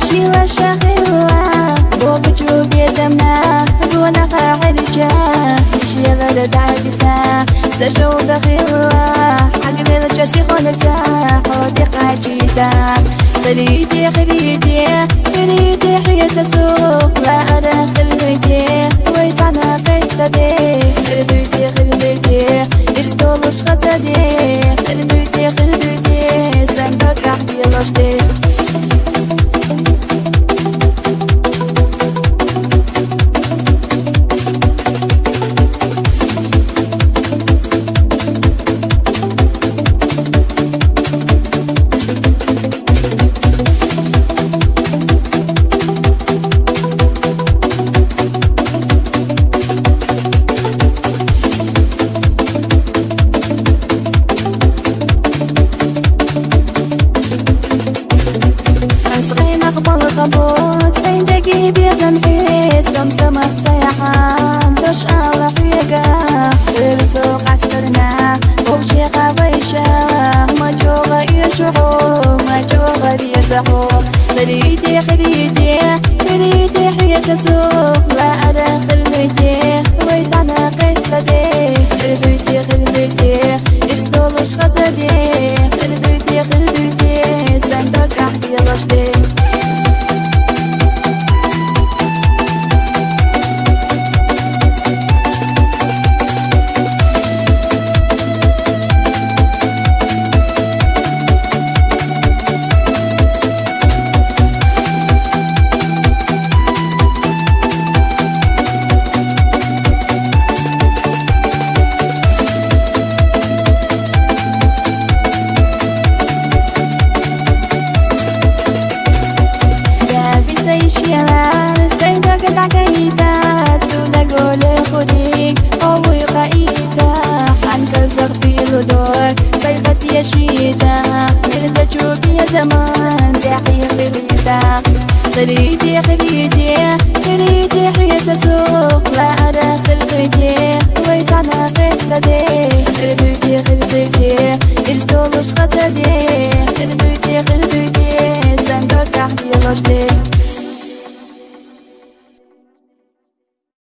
شيلة شغلة بوك جوبي زمنا دون قاعدة شيلة لدعبسة سجو دخيلة حق الجسي خلتا حوضي قاجيدا خليدي خليدي خليدي حياة سوق لا أدخل بيتي ويتعنا قيتدي خليدي خليدي إرستولوش غزدي خليدي خليدي سندك أحكي لشتي الغبوس سيدكي بيزمحي سمسم افتيحان دوش الله حيقا السوق عسكرنا وبشي قبيشة مجوغة يشعو مجوغة بيزحو خليدي خليدي خليدي حياة سوق لا أدخل بيتي ويتعنا قتلدي خليدي خليدي يرسلوش غزدي خليدي خليدي سندك أحكي رشدي شيلان سيدك العقيدات ودقول خديك قوي قايدة عنك زغبي لدور سيغت يشيدة إرزا تشوف يا زمان داحي خليدة خليدي خليدي خليدي حياة سوق لا أدخل بيتي ويتعنا قتلدي خليدي خليدي إرزدولوش غزدي خليدي خليدي سندك أحكي رشدي